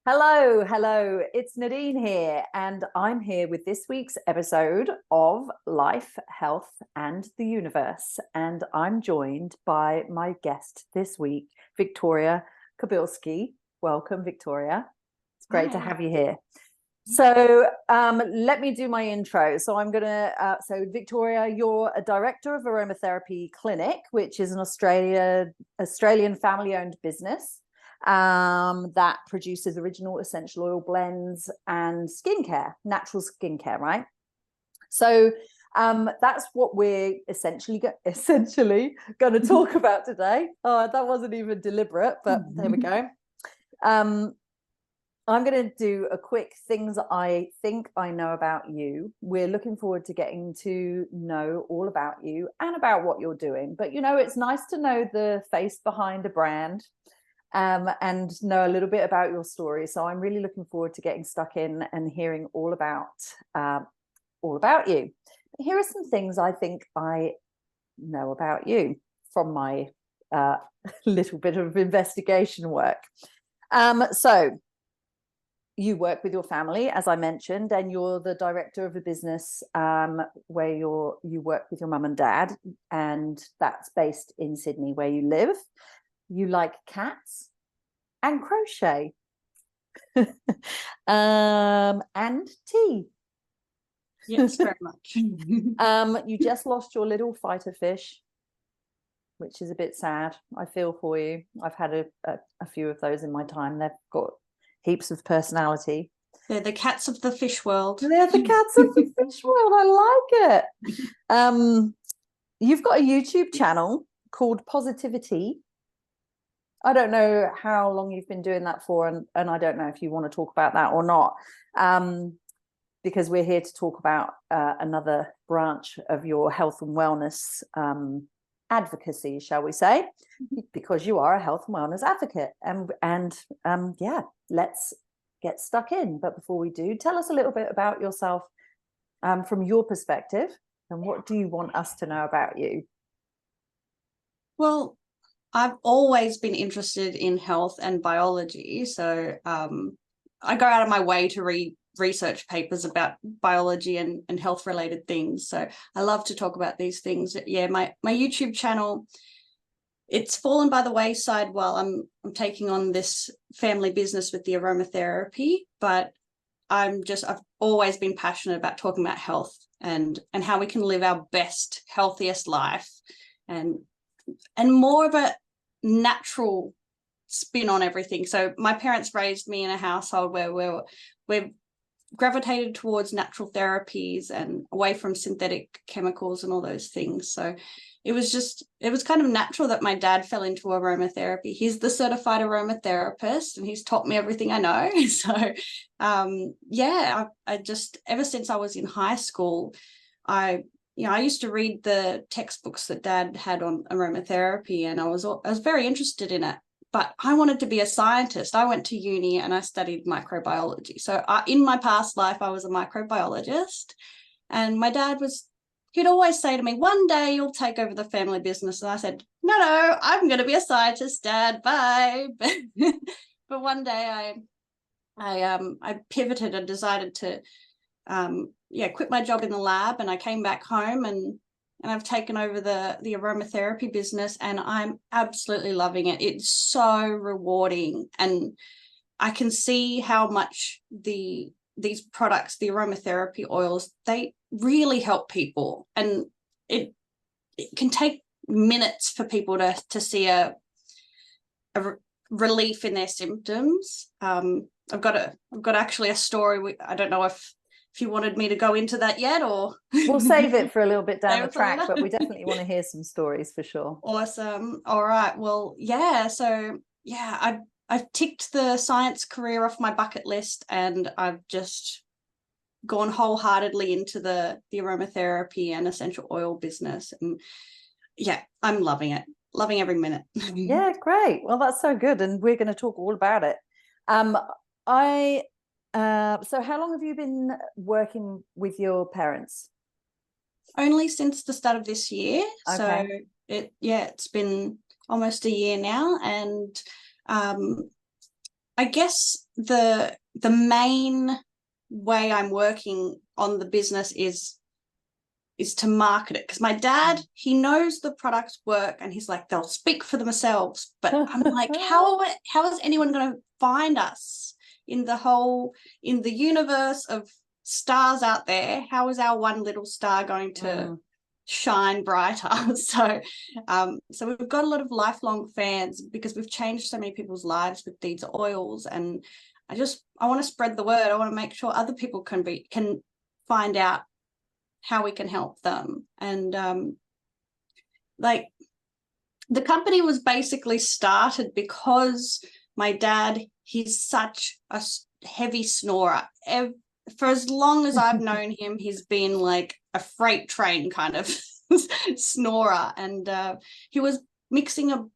Hello, it's Nadine here, and I'm here with this week's episode of Life, Health, and the Universe. And I'm joined by my guest this week, Victoria Kabilski. Welcome, Victoria. It's great to have you here. So let me do my intro. So Victoria, you're a Director of Aromatherapy Clinic, which is an Australian family-owned business that produces original essential oil blends and skincare, natural skincare, right? So that's what we're essentially going to talk about today. Oh, that wasn't even deliberate, but there we go. I'm going to do a quick things I think I know about you. We're looking forward to getting to know all about you and about what you're doing. But, it's nice to know the face behind a brand. And know a little bit about your story. So I'm really looking forward to getting stuck in and hearing all about you. Here are some things I think I know about you from my little bit of investigation work. So you work with your family, as I mentioned, and you're the director of a business where you work with your mum and dad, and that's based in Sydney, where you live. You like cats and crochet and tea. Yes, very much. You just lost your little fighter fish, which is a bit sad. I feel for you. I've had a few of those in my time. They've got heaps of personality. They're the cats of the fish world. They're the cats of the fish world. I like it. You've got a YouTube channel called Positivity. I don't know how long you've been doing that for, and I don't know if you want to talk about that or not, because we're here to talk about another branch of your health and wellness advocacy, shall we say, because you are a health and wellness advocate. And let's get stuck in. But before we do, tell us a little bit about yourself from your perspective, and what do you want us to know about you? Well, I've always been interested in health and biology, so I go out of my way to read research papers about biology and health related things. So I love to talk about these things. Yeah, my YouTube channel, it's fallen by the wayside while I'm taking on this family business with the aromatherapy, but I've always been passionate about talking about health and how we can live our best, healthiest life, and more of a natural spin on everything. So my parents raised me in a household where we're gravitated towards natural therapies and away from synthetic chemicals and all those things. So it was kind of natural that my dad fell into aromatherapy. He's the certified aromatherapist and he's taught me everything I know. So I just, ever since I was in high school, I used to read the textbooks that Dad had on aromatherapy, and I was very interested in it. But I wanted to be a scientist. I went to uni and I studied microbiology. So in my past life, I was a microbiologist. And my dad he'd always say to me, one day you'll take over the family business. And I said, no, I'm going to be a scientist, Dad. Bye. But one day I pivoted and decided to quit my job in the lab, and I came back home and I've taken over the aromatherapy business, and I'm absolutely loving it. It's so rewarding, and I can see how much these products, the aromatherapy oils, they really help people, and it can take minutes for people to see a relief in their symptoms. I've got actually a story. I don't know if you wanted me to go into that yet, or we'll save it for a little bit down the track, but we definitely want to hear some stories for sure. Awesome. All right. Well, yeah. So yeah, I've ticked the science career off my bucket list, and I've just gone wholeheartedly into the aromatherapy and essential oil business. And yeah, I'm loving it. Loving every minute. Yeah, great. Well, that's so good. And we're going to talk all about it. So how long have you been working with your parents? Only since the start of this year. Okay. So it's been almost a year now. And I guess the main way I'm working on the business is to market it, because my dad, he knows the products work and he's like, they'll speak for themselves. But I'm like, how is anyone going to find us in the universe of stars out there? How is our one little star going to shine brighter? So we've got a lot of lifelong fans because we've changed so many people's lives with these oils, and I want to spread the word. I want to make sure other people can find out how we can help them. And like, the company was basically started because my dad, he's such a heavy snorer. For as long as I've known him, he's been like a freight train kind of snorer. And he was mixing a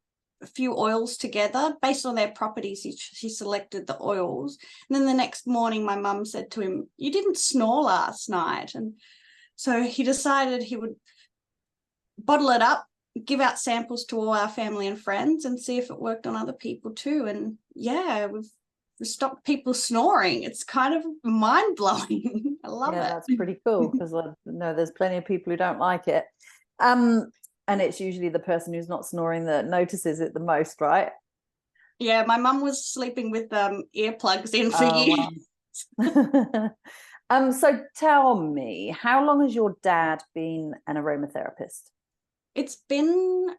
few oils together based on their properties. He selected the oils, and then the next morning my mum said to him, "You didn't snore last night." And so he decided he would bottle it up, give out samples to all our family and friends, and see if it worked on other people too. And yeah, we've stopped people snoring. It's kind of mind-blowing. I love it. That's pretty cool, because I know there's plenty of people who don't like it. And it's usually the person who's not snoring that notices it the most, right? Yeah, my mum was sleeping with earplugs in for years. Wow. So tell me, how long has your dad been an aromatherapist? It's been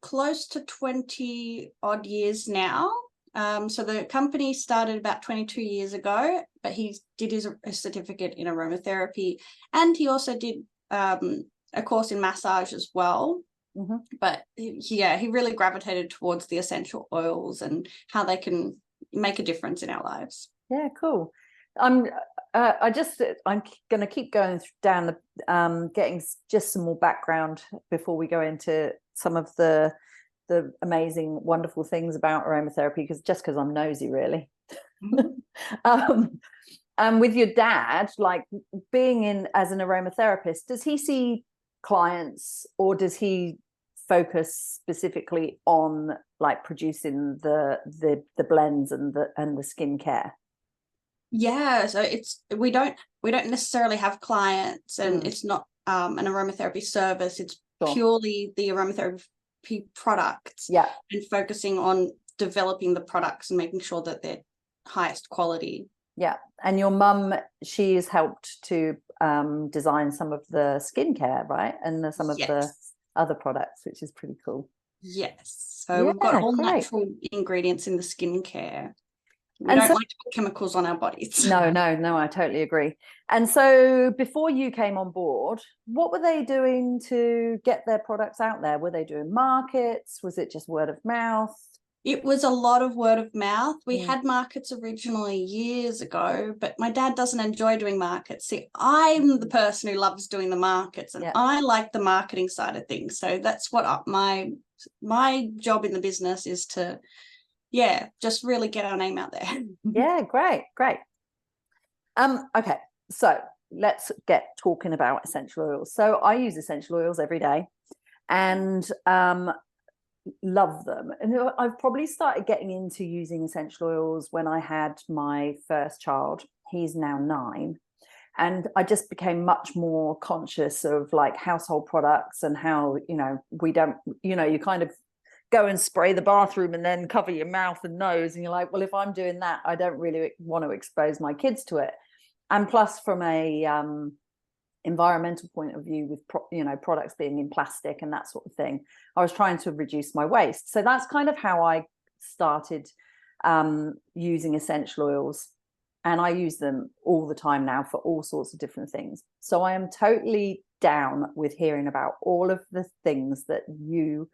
close to 20 odd years now. So the company started about 22 years ago, but he did his certificate in aromatherapy, and he also did a course in massage as well. But he really gravitated towards the essential oils and how they can make a difference in our lives. Yeah, cool. I'm going to keep going down the getting just some more background before we go into some of the amazing, wonderful things about aromatherapy, because I'm nosy, really. And with your dad, like, being in as an aromatherapist, does he see clients, or does he focus specifically on like producing the blends and the skincare? Yeah, so we don't necessarily have clients, and it's not an aromatherapy service. It's purely the aromatherapy products, and focusing on developing the products and making sure that they're highest quality. Yeah. And your mum, she has helped to design some of the skincare, right? And some of the other products, which is pretty cool. Yes. So we've got all natural ingredients in the skincare. We don't like to put chemicals on our bodies. No, I totally agree. And so before you came on board, what were they doing to get their products out there? Were they doing markets? Was it just word of mouth? It was a lot of word of mouth. We had markets originally years ago, but my dad doesn't enjoy doing markets. See, I'm the person who loves doing the markets, and I like the marketing side of things. So that's what my job in the business is to, just really get our name out there. Yeah, great. Okay, so let's get talking about essential oils. So I use essential oils every day, and love them. And I've probably started getting into using essential oils when I had my first child. He's now 9, and I just became much more conscious of like household products and how, we don't, you kind of go and spray the bathroom and then cover your mouth and nose, and you're like, well, if I'm doing that, I don't really want to expose my kids to it. And plus, from a environmental point of view, with products being in plastic and that sort of thing, I was trying to reduce my waste. So that's kind of how I started using essential oils, and I use them all the time now for all sorts of different things. So I am totally down with hearing about all of the things that you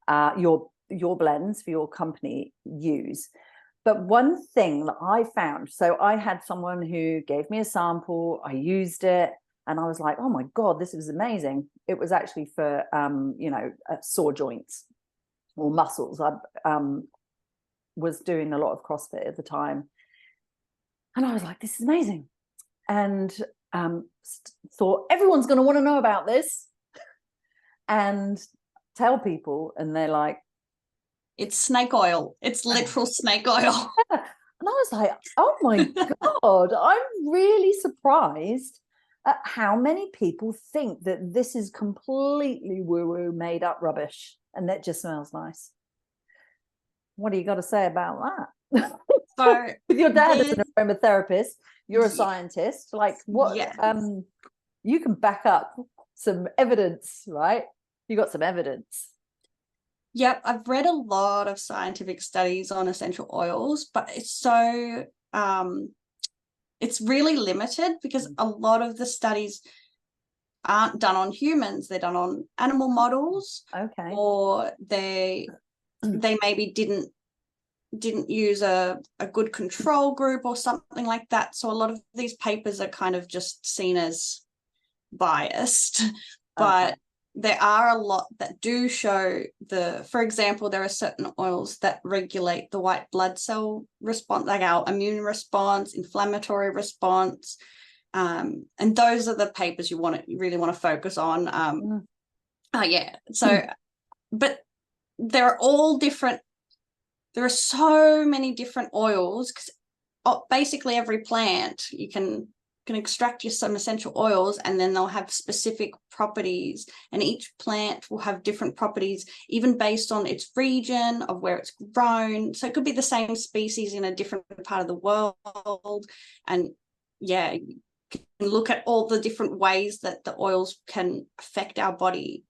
your blends for your company use. But one thing that I found, so I had someone who gave me a sample, I used it, and I was like, oh my God, this is amazing. It was actually for, sore joints or muscles. I was doing a lot of CrossFit at the time. And I was like, this is amazing. And thought, everyone's going to want to know about this. And tell people, and they're like, it's snake oil. It's literal snake oil. was like, oh my God, I'm really surprised at how many people think that this is completely woo-woo made up rubbish and that just smells nice. What do you got to say about that? So if your dad is an aromatherapist, you're a yeah, scientist, like what yeah. You can back up some evidence, right? You got some evidence. Yep, I've read a lot of scientific studies on essential oils, but it's really limited because a lot of the studies aren't done on humans. They're done on animal models. Okay. Or they maybe didn't use a good control group or something like that. So a lot of these papers are kind of just seen as biased. But there are a lot that do show for example, there are certain oils that regulate the white blood cell response, like our immune response, inflammatory response. And those are the papers you really want to focus on. But they're all different. There are so many different oils because basically every plant you can extract some essential oils, and then they'll have specific properties, and each plant will have different properties even based on its region of where it's grown. So it could be the same species in a different part of the world. And yeah, you can look at all the different ways that the oils can affect our body.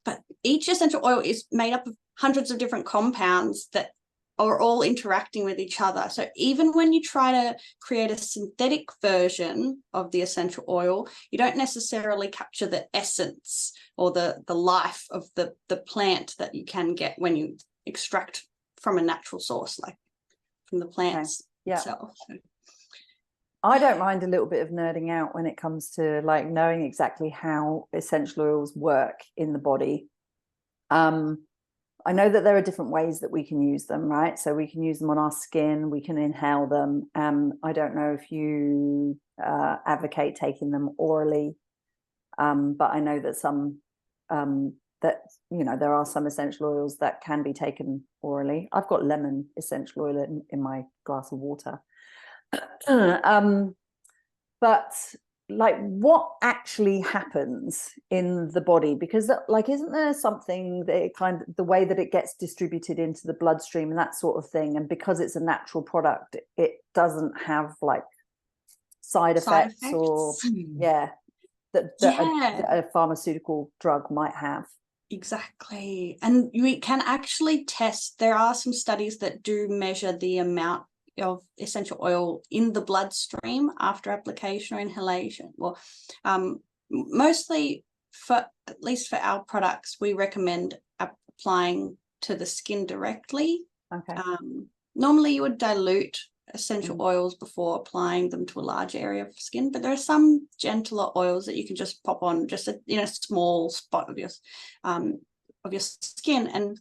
But each essential oil is made up of hundreds of different compounds that are all interacting with each other. So even when you try to create a synthetic version of the essential oil, you don't necessarily capture the essence or the life of the plant that you can get when you extract from a natural source, like from the plants itself. So, I don't mind a little bit of nerding out when it comes to like knowing exactly how essential oils work in the body. I know that there are different ways that we can use them, right? So we can use them on our skin, we can inhale them. I don't know if you advocate taking them orally, but I know that some there are some essential oils that can be taken orally. I've got lemon essential oil in my glass of water. But like, what actually happens in the body? Because like, isn't there something that it kind of, the way that it gets distributed into the bloodstream and that sort of thing, and because it's a natural product, it doesn't have like side effects or that a pharmaceutical drug might have? Exactly. And we can actually test. There are some studies that do measure the amount of essential oil in the bloodstream after application or inhalation. Well, mostly at least for our products, we recommend applying to the skin directly. Okay. Normally you would dilute essential oils before applying them to a large area of skin, but there are some gentler oils that you can just pop on just in a small spot of your skin. And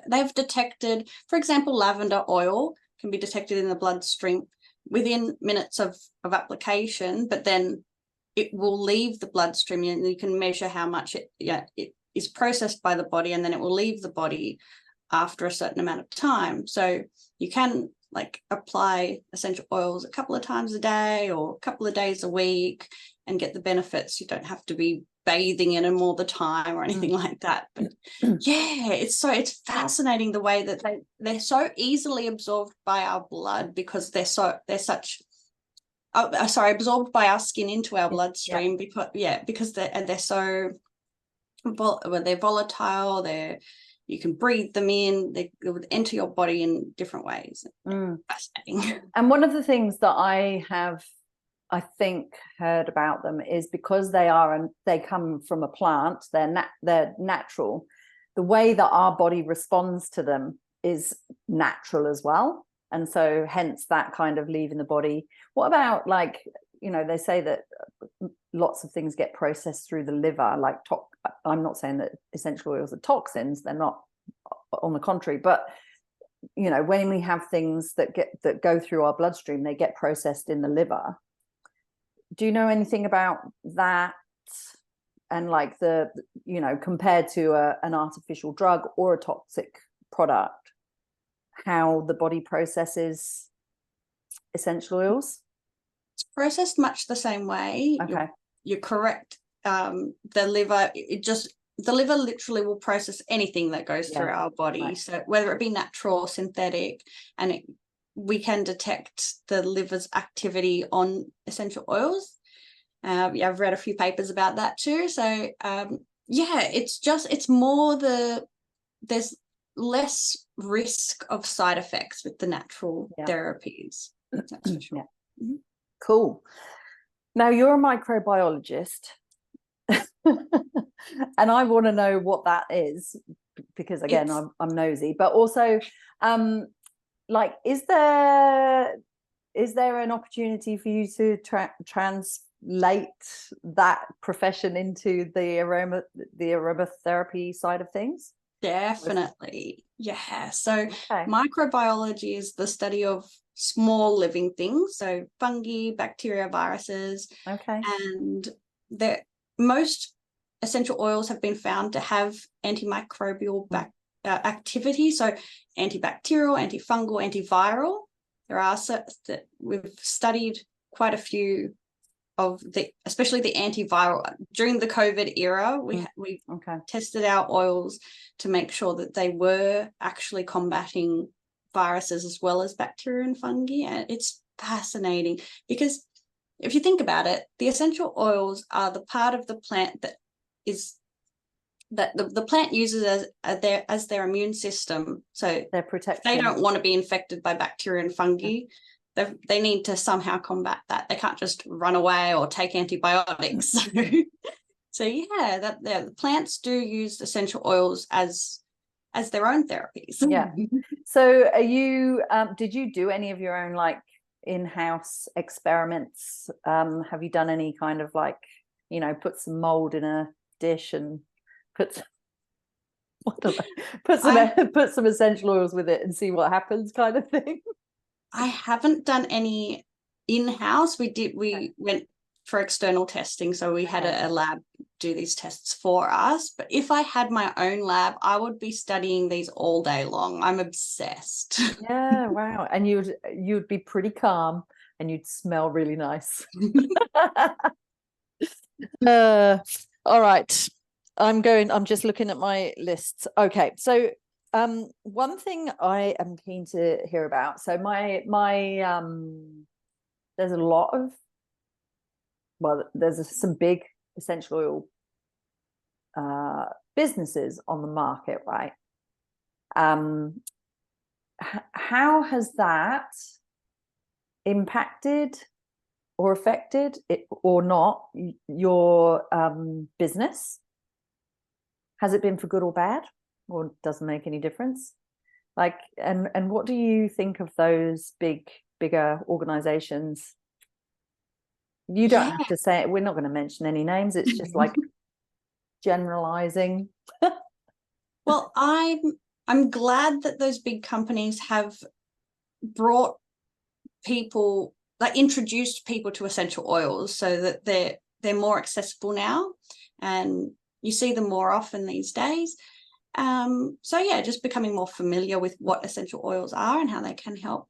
they've detected, for example, lavender oil can be detected in the bloodstream within minutes of application, but then it will leave the bloodstream, and you can measure how much it is processed by the body, and then it will leave the body after a certain amount of time. So you can like apply essential oils a couple of times a day or a couple of days a week and get the benefits. You don't have to be bathing in them all the time or anything like that. But it's fascinating the way that they're so easily absorbed by our blood, because absorbed by our skin into our bloodstream, because they're so they're volatile. You can breathe them in. They would enter your body in different ways. Fascinating. And one of the things that I think heard about them is because they come from a plant, they're natural. The way that our body responds to them is natural as well, and so hence that kind of leaving the body. What about like, they say that lots of things get processed through the liver, like I'm not saying that essential oils are toxins, they're not, on the contrary, but when we have things that go through our bloodstream, they get processed in the liver. Do you know anything about that? And like compared to an artificial drug or a toxic product, how the body processes essential oils? It's processed much the same way. Okay. You're correct. The liver literally will process anything that goes through our body. Right. So whether it be natural or synthetic, and we can detect the liver's activity on essential oils. I've read a few papers about that too. So it's more there's less risk of side effects with the natural therapies. That's for sure. Mm-hmm. Cool. Now you're a microbiologist. And I want to know what that is, because again, I'm nosy, but also like, is there an opportunity for you to translate that profession into the aromatherapy side of things? Definitely. Yeah. So microbiology is the study of small living things, so fungi, bacteria, viruses. Okay. And most essential oils have been found to have antimicrobial activity, so antibacterial, antifungal, antiviral. There are that we've studied quite a few of especially the antiviral during the COVID era. We tested our oils to make sure that they were actually combating viruses as well as bacteria and fungi. And it's fascinating because if you think about it, the essential oils are the part of the plant that the plant uses as their immune system. So their protection. They don't want to be infected by bacteria and fungi. They need to somehow combat that. They can't just run away or take antibiotics. So the plants do use essential oils as their own therapies. Yeah. So are you did you do any of your own like in-house experiments? Have you done any kind of like, put some mold in a dish and put some essential oils with it and see what happens, kind of thing? I haven't done any in-house. We went for external testing, so we had a lab do these tests for us. But if I had my own lab, I would be studying these all day long. I'm obsessed. Yeah, wow. And you'd be pretty calm and you'd smell really nice. All right. I'm just looking at my lists. Okay. So one thing I am keen to hear about. So my there's a lot of, there's some big essential oil businesses on the market, right? How has that impacted or affected it or not your business? Has it been for good or bad, or doesn't make any difference? Like, and what do you think of those bigger organizations? You don't have to say it. We're not going to mention any names. It's just like generalizing. Well, I'm glad that those big companies have brought people, like introduced people to essential oils so that they're more accessible now, and you see them more often these days. Just becoming more familiar with what essential oils are and how they can help.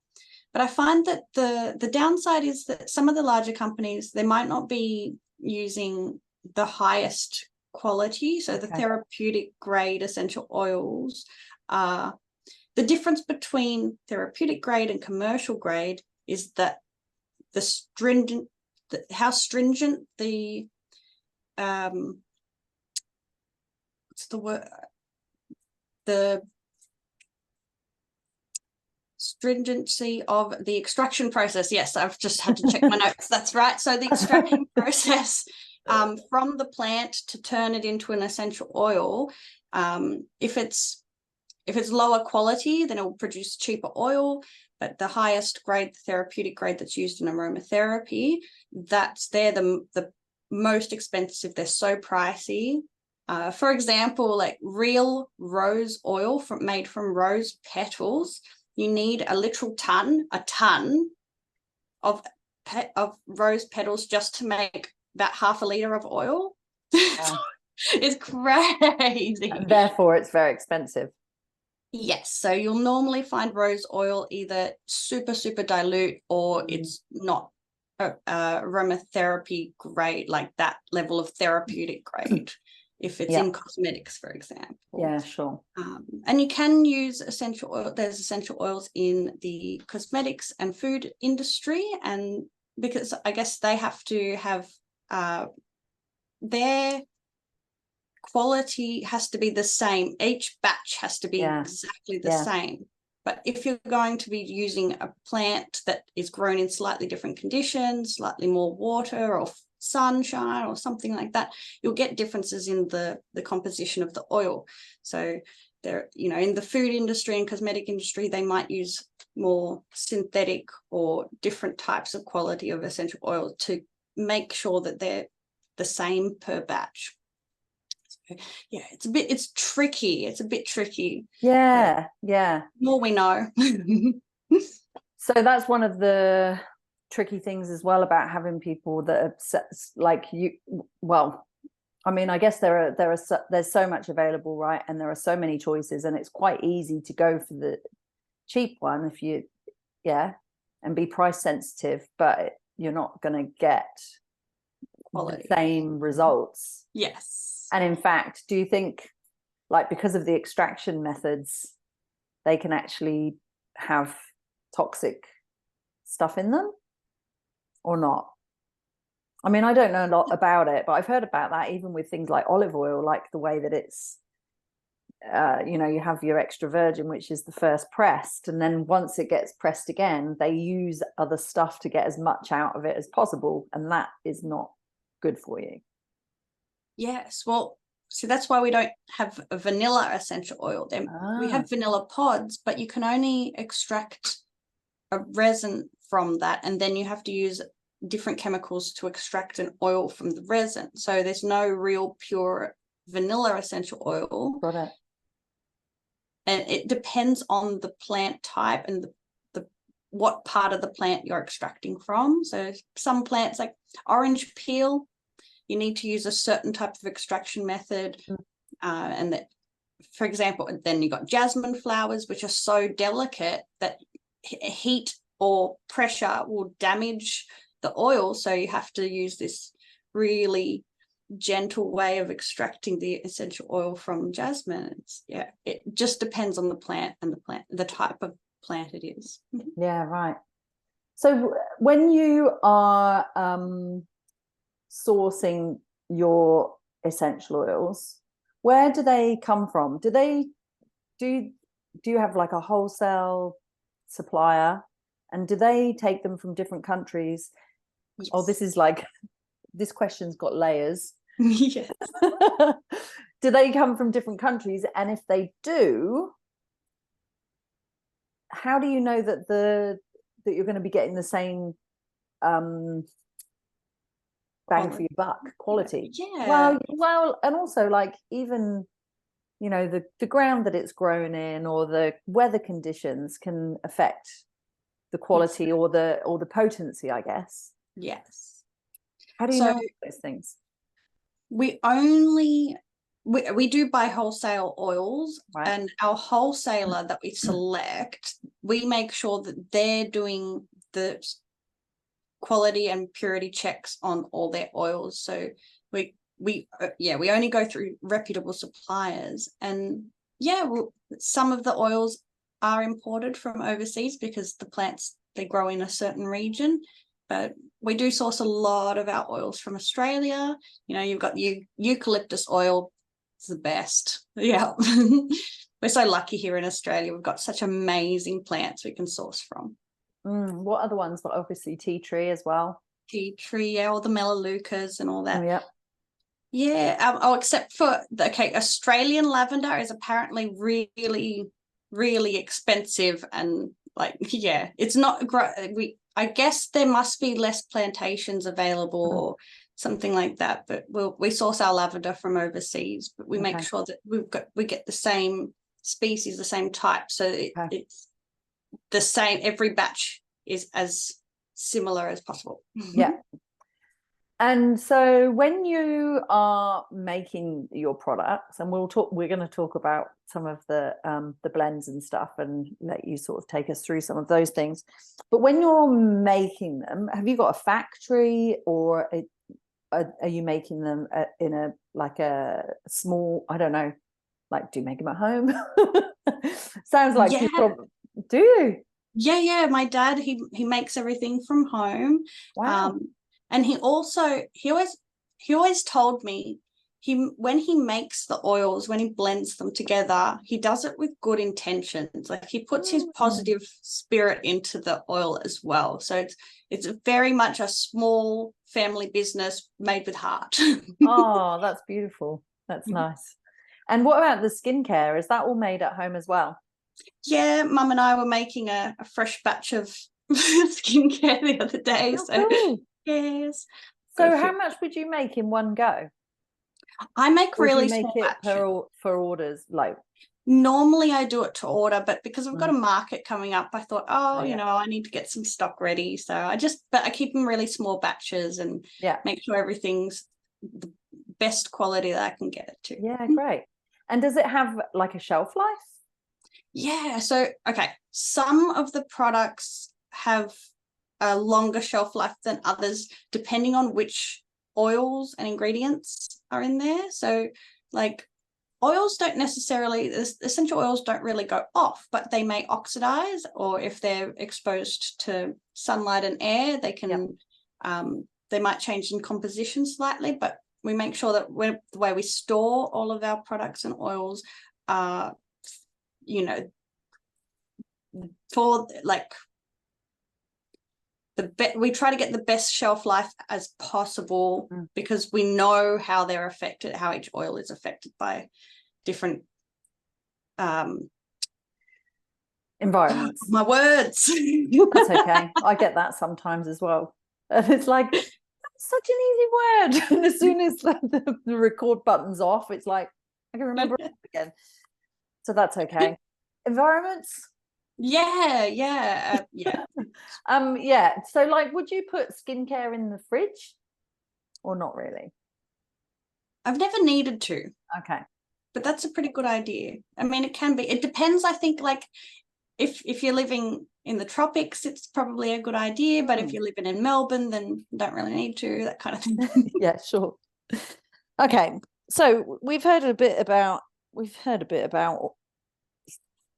But I find that the downside is that some of the larger companies, they might not be using the highest quality. So the therapeutic grade essential oils are, the difference between therapeutic grade and commercial grade is that how stringent the what's the word? The stringency of the extraction process. Yes, I've just had to check my notes. That's right. So the extraction process from the plant to turn it into an essential oil, if it's lower quality, then it will produce cheaper oil. But the highest grade, the therapeutic grade that's used in aromatherapy, they're the most expensive. They're so pricey. For example, like real rose oil made from rose petals, you need a literal ton of rose petals just to make about half a liter of oil. Wow. It's crazy. And therefore, it's very expensive. Yes, so you'll normally find rose oil either super, super dilute, or it's not aromatherapy grade, like that level of therapeutic grade, if it's in cosmetics, for example. Yeah, sure. And you can use essential oil. There's essential oils in the cosmetics and food industry, and because I guess they have to have their quality has to be the same. Each batch has to be exactly the same. But if you're going to be using a plant that is grown in slightly different conditions, slightly more water or sunshine or something like that, you'll get differences in the composition of the oil. So there, you know, in the food industry and cosmetic industry, they might use more synthetic or different types of quality of essential oil to make sure that they're the same per batch. Yeah, it's tricky. It's a bit tricky. Yeah. More we know. So that's one of the tricky things as well about having people that are like you. Well, I mean, I guess there's so much available, right? And there are so many choices, and it's quite easy to go for the cheap one if you, and be price sensitive, but you're not going to get quality, the same results. Yes. And in fact, do you think, like, because of the extraction methods, they can actually have toxic stuff in them or not? I mean, I don't know a lot about it, but I've heard about that even with things like olive oil, like the way that it's, you know, you have your extra virgin, which is the first pressed, and then once it gets pressed again, they use other stuff to get as much out of it as possible, and that is not good for you. Yes, well, so that's why we don't have a vanilla essential oil. Then we have vanilla pods, but you can only extract a resin from that, and then you have to use different chemicals to extract an oil from the resin. So there's no real pure vanilla essential oil. Got it. And it depends on the plant type and the what part of the plant you're extracting from. So some plants, like orange peel, you need to use a certain type of extraction method. And that, for example, then you've got jasmine flowers, which are so delicate that heat or pressure will damage the oil. So you have to use this really gentle way of extracting the essential oil from jasmine. It just depends on the plant and the type of plant it is. Yeah, right. So when you are sourcing your essential oils, where do they come from? Do you have like a wholesale supplier, and do they take them from different countries? Yes. Oh, this question's got layers. Yes. Do they come from different countries? And if they do, how do you know that you're going to be getting the same bang for your buck quality? Yeah. Well, and also, like, even, you know, the ground that it's grown in or the weather conditions can affect the quality or the potency, I guess. Yes. How do you know those things? We do buy wholesale oils, right? And our wholesaler that we select, we make sure that they're doing the quality and purity checks on all their oils. So we only go through reputable suppliers. And some of the oils are imported from overseas because the plants, they grow in a certain region, but we do source a lot of our oils from Australia. You know, you've got eucalyptus oil. It's the best. Yeah. We're so lucky here in Australia. We've got such amazing plants we can source from. What other ones? Well, obviously tea tree as well. Tea tree, all the melaleucas and all that. Oh, yeah. Yeah. Except for Australian lavender is apparently really, really expensive, and it's not I guess there must be less plantations available or something like that. But we source our lavender from overseas, but we make sure that we get the same species, the same type, so it's the same. Every batch is as similar as possible. Yeah. And so when you are making your products, and we're going to talk about some of the blends and stuff and let you sort of take us through some of those things. But when you're making them, have you got a factory, or are you making them in a like a small, I don't know, like, do you make them at home? Sounds like you Yeah. probably do. Yeah. My dad, he makes everything from home. Wow. And he always told me, when he makes the oils, when he blends them together, he does it with good intentions. Like, he puts his positive spirit into the oil as well. So it's very much a small family business made with heart. Oh, that's beautiful. That's nice. And what about the skincare? Is that all made at home as well? Yeah, Mum and I were making a fresh batch of skincare the other day. Oh, So cool. yes, got a So few. how much would you make in one go? I make Or do you really make small it batches. for orders? Like, Normally I do it to order, but because I've got a mm, market coming up, I thought, oh oh, yeah, I need to get some stock ready. So but I keep them really small batches and yeah, make sure everything's the best quality that I can get it to. yeah, great. And does it have like a shelf life? Yeah. So, okay. Some of the products have a longer shelf life than others, depending on which oils and ingredients are in there. So, like, oils don't necessarily, essential oils don't really go off, but they may oxidize, or if they're exposed to sunlight and air, Yeah. they might change in composition slightly. But we make sure that the way we store all of our products and oils are, for like we try to get the best shelf life as possible, Mm. because we know how they're affected, how each oil is affected by different Environments. my words. That's okay. I get that sometimes as well. And it's like, that's such an easy word. And as soon as the record button's off, it's like, I can remember it again. So that's okay. Environments. Yeah. Yeah. So like, would you put skincare in the fridge or not really? I've never needed to, Okay. but that's a pretty good idea. I mean, it can be. It depends. I think, like, if you're living in the tropics, it's probably a good idea. But if you're living in Melbourne, then you don't really need to. That kind of thing. Yeah, sure. Okay. So we've heard a bit about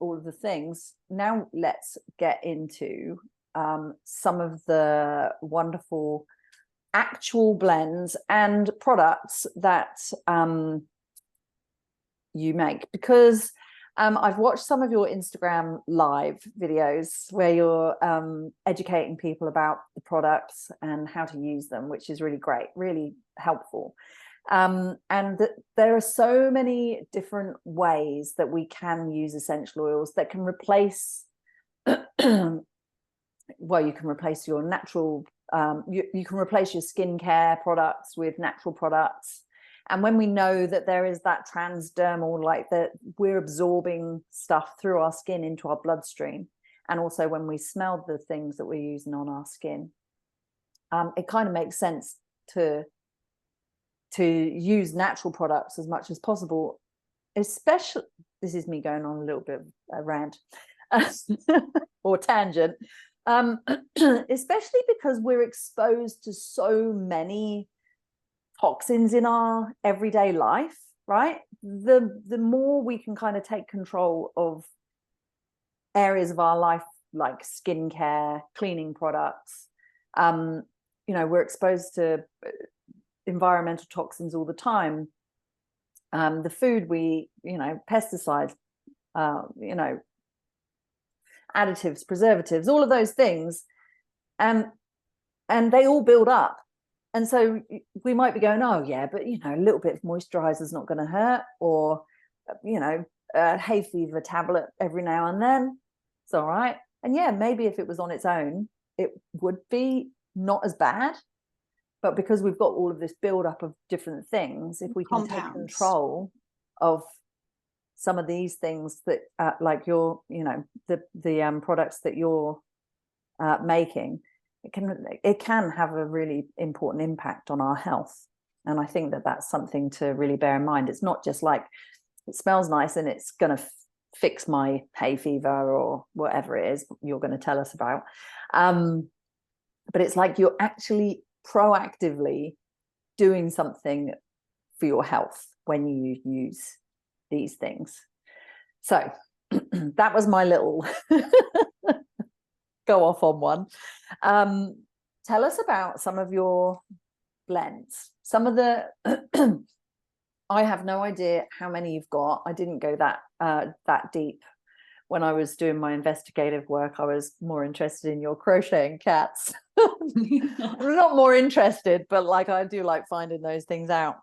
all of the things. Now let's get into some of the wonderful actual blends and products that you make, because I've watched some of your Instagram live videos where you're educating people about the products and how to use them, which is really great, really helpful. And there are so many different ways that we can use essential oils that can replace well, you can replace your natural you can replace your skincare products with natural products. And when we know that there is that transdermal, like that we're absorbing stuff through our skin into our bloodstream, and also when we smell the things that we're using on our skin, it kind of makes sense to use natural products as much as possible, especially, this is me going on a little bit of a rant or tangent, especially because we're exposed to so many toxins in our everyday life, right? The more we can kind of take control of areas of our life, like skincare, cleaning products, we're exposed to environmental toxins all the time. The food we, pesticides, additives, preservatives, all of those things, and they all build up. And so we might be going, oh yeah, but a little bit of moisturizer is not going to hurt, or a hay fever tablet every now and then, it's all right. And yeah, maybe if it was on its own, it would be not as bad. But because we've got all of this buildup of different things, if we can take Compounds. control of some of these things that, like the products that you're making, it can have a really important impact on our health. And I think that that's something to really bear in mind. It's not just like it smells nice and it's going to fix my hay fever or whatever it is you're going to tell us about. But it's like you're actually proactively doing something for your health when you use these things. So that was my little go off on one. Tell us about some of your blends. Some of the I have no idea how many you've got. I didn't go that deep when I was doing my investigative work. I was more interested in your crocheting cats. I'm not more interested, but like I do like finding those things out.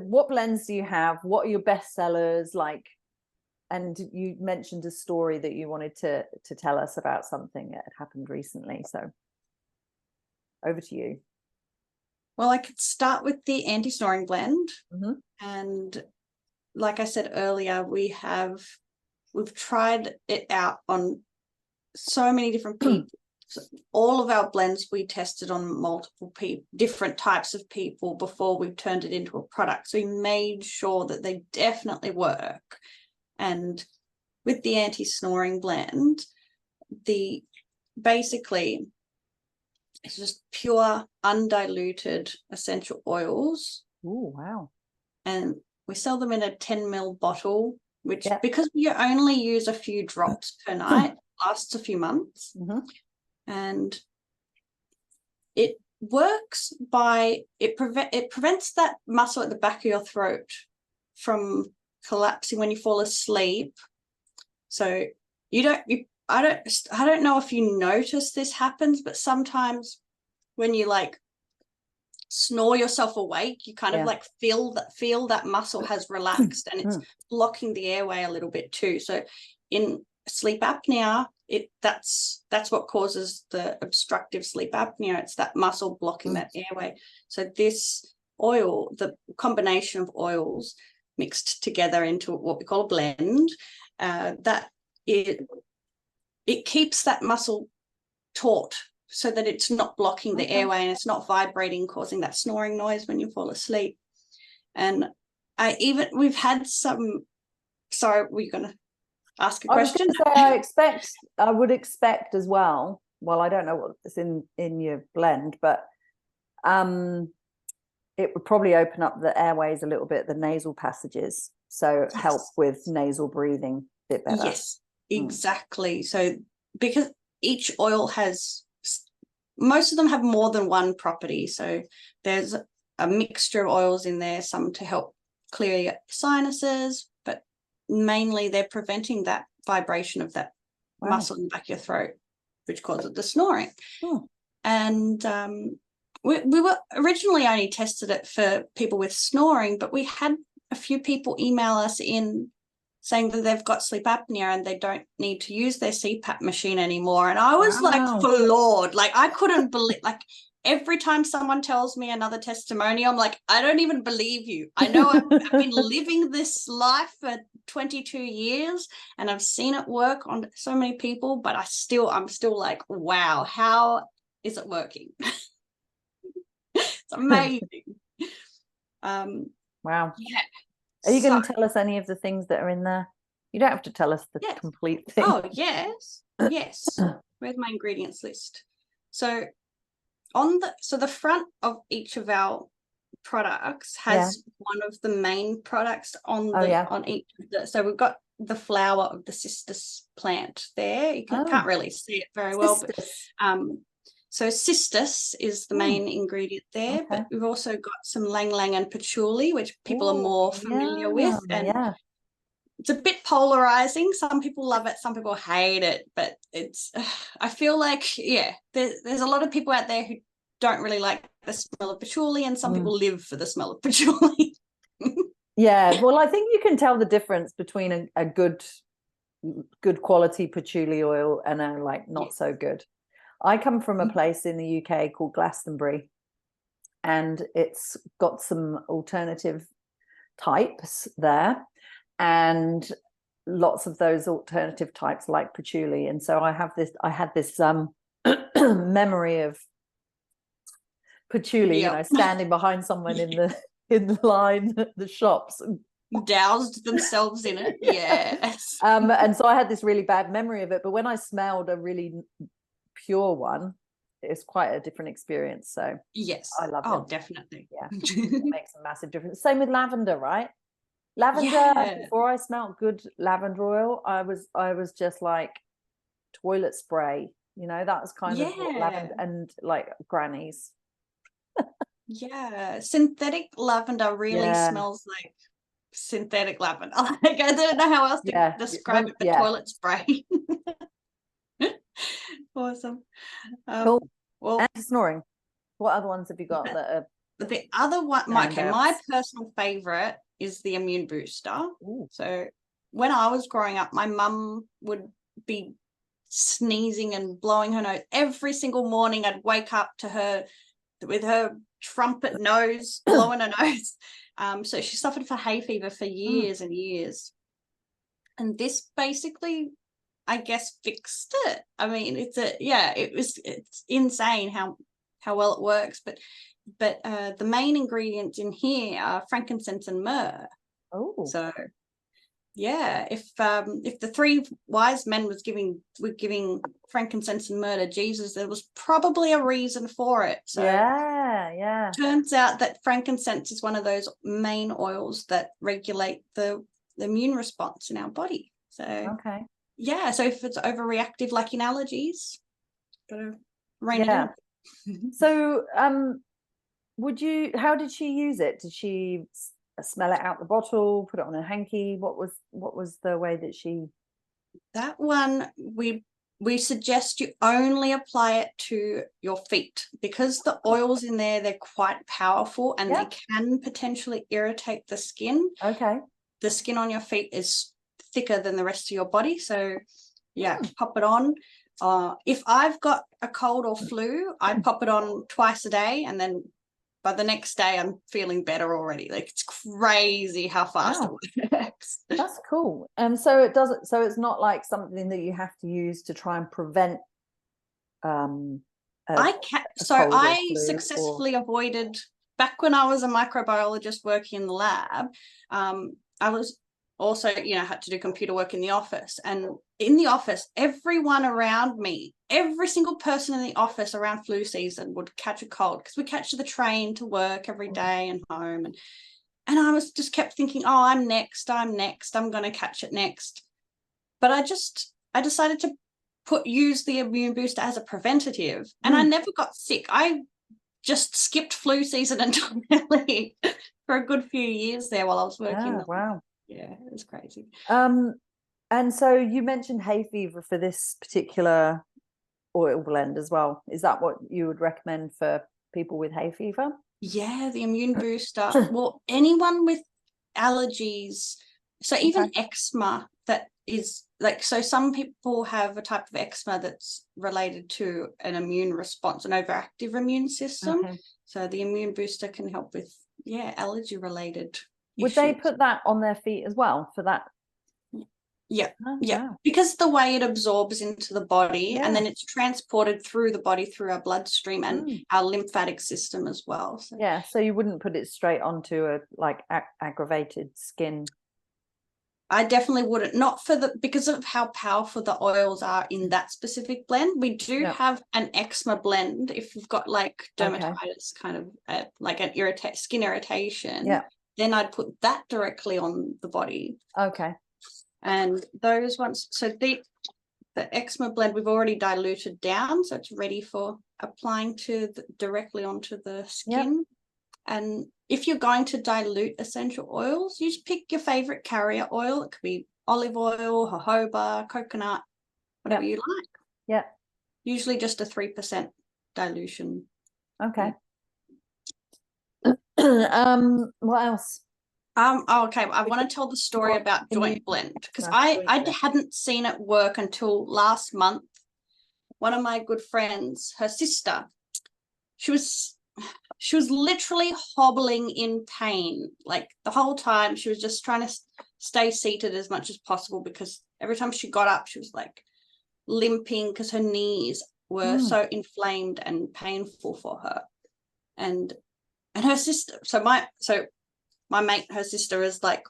What blends do you have? What are your best sellers like? And you mentioned a story that you wanted to tell us about something that had happened recently. So over to you. Well, I could start with the anti-snoring blend. Mm-hmm. And like I said earlier, we've tried it out on so many different people. So all of our blends we tested on multiple people, different types of people before we turned it into a product. So we made sure that they definitely work. And with the anti-snoring blend, basically it's just pure undiluted essential oils. Oh, wow. And we sell them in a 10 ml bottle, which because you only use a few drops per night, lasts a few months. Mm-hmm. And it works by it prevents that muscle at the back of your throat from collapsing when you fall asleep. So I don't know if you notice this happens, but sometimes when you like snore yourself awake, you kind of like feel that muscle has relaxed and it's blocking the airway a little bit too. So in sleep apnea, that's what causes the obstructive sleep apnea. It's that muscle blocking that airway. So this oil, the combination of oils mixed together into what we call a blend, that it keeps that muscle taut so that it's not blocking the airway and it's not vibrating, causing that snoring noise when you fall asleep. And we've had some. Sorry, were you going to ask a question? I was going to say, I would expect as well. Well, I don't know what's in your blend, but it would probably open up the airways a little bit, the nasal passages, so help with nasal breathing a bit better. Yes, exactly. So because each oil most of them have more than one property. So there's a mixture of oils in there, some to help clear your sinuses, but mainly they're preventing that vibration of that muscle in the back of your throat, which causes the snoring. And we were originally only tested it for people with snoring, but we had a few people email us in saying that they've got sleep apnea and they don't need to use their CPAP machine anymore. And I was like floored. Like I couldn't believe, like every time someone tells me another testimonial, I'm like, I don't even believe you. I know I've been living this life for 22 years and I've seen it work on so many people, but I'm still like, wow, how is it working? It's amazing. Wow. Yeah. Are you going to tell us any of the things that are in there? You don't have to tell us the complete thing. Oh, yes. Where's my ingredients list? So the front of each of our products has one of the main products on each of the. So we've got the flower of the cistus plant there. You can't really see it very well, but so cistus is the main ingredient there, but we've also got some lang lang and patchouli, which people are more familiar with, and it's a bit polarizing. Some people love it, some people hate it, but it's I feel like there's a lot of people out there who don't really like the smell of patchouli, and some people live for the smell of patchouli. Well, I think you can tell the difference between a good quality patchouli oil and a like not so good. I come from a place in the UK called Glastonbury, and it's got some alternative types there, and lots of those alternative types like patchouli, and so I had this memory of patchouli, Yeah. standing behind someone in the line at the shops, Doused themselves in it. Yes. and so I had this really bad memory of it, but when I smelled a really pure one, it's quite a different experience. So Yes. I love Oh, it. definitely. Yeah, it makes a massive difference. Same with lavender, right? Lavender, Yeah. before I smelled good lavender oil, I was just like toilet spray, that was kind of what Yeah. lavender, and like grannies. Yeah. Synthetic lavender really Yeah, smells like synthetic lavender. Like, I don't know how else to yeah. describe it, but Yeah, toilet spray. Awesome. cool. Well, And snoring. What other ones have you got that are but the other one, my standouts? personal favorite is the immune booster. Ooh. So when I was growing up, my mum would be sneezing and blowing her nose every single morning. I'd wake up to her with her trumpet nose, blowing her nose. So she suffered from hay fever for years and years. And this basically, I guess, fixed it. I mean, it's insane how well it works. But the main ingredients in here are frankincense and myrrh. Oh, So yeah, if the three wise men were giving frankincense and myrrh to Jesus, there was probably a reason for it. So yeah. turns out that frankincense is one of those main oils that regulate the immune response in our body. So Okay. yeah, so if it's overreactive, like in allergies, gotta rein it Yeah. in. So, how did she use it? Did she smell it out the bottle, put it on a hanky? What was the way that she? That one, we suggest you only apply it to your feet, because the oils in there, they're quite powerful and Yeah. they can potentially irritate the skin. Okay. The skin on your feet is thicker than the rest of your body. So yeah, pop it on. If I've got a cold or flu, I pop it on twice a day, and then by the next day I'm feeling better already. Like, it's crazy how fast it works. That's cool. So it doesn't. So it's not like something that you have to use to try and prevent a cold or I flu, successfully avoided, back when I was a microbiologist working in the lab. I was also, had to do computer work in the office, and in the office, everyone around me, every single person in the office around flu season would catch a cold, because we catch the train to work every day and home, and I was just kept thinking, oh, I'm next, I'm going to catch it next. But I decided to use the immune booster as a preventative, and I never got sick. I just skipped flu season entirely for a good few years there while I was working. Wow. Yeah, it was crazy. And so you mentioned hay fever for this particular oil blend as well. Is that what you would recommend for people with hay fever? Yeah, the immune booster. Well, anyone with allergies, so even eczema, that is like, so some people have a type of eczema that's related to an immune response, an overactive immune system. Okay. So the immune booster can help with, allergy related Would they put that on their feet as well for that? Yeah. Oh, Yeah. wow. Because the way it absorbs into the body, Yeah. and then it's transported through the body through our bloodstream and our lymphatic system as well. So. Yeah. So you wouldn't put it straight onto a aggravated skin. I definitely wouldn't, not because of how powerful the oils are in that specific blend. We do have an eczema blend if you've got like dermatitis, kind of like an skin irritation. Yeah. Then I'd put that directly on the body. Okay. And those ones, so the eczema blend we've already diluted down, so it's ready for applying directly onto the skin. Yep. And if you're going to dilute essential oils, you just pick your favorite carrier oil. It could be olive oil, jojoba, coconut, whatever you like. Yeah. Usually just a 3% dilution. Okay. What else? Okay. I want to tell the story about joint blend, because I hadn't seen it work until last month. One of my good friends, her sister, she was She was literally hobbling in pain. Like the whole time she was just trying to stay seated as much as possible, because every time she got up, she was like limping because her knees were so inflamed and painful for her. And her sister, so my mate, her sister is like,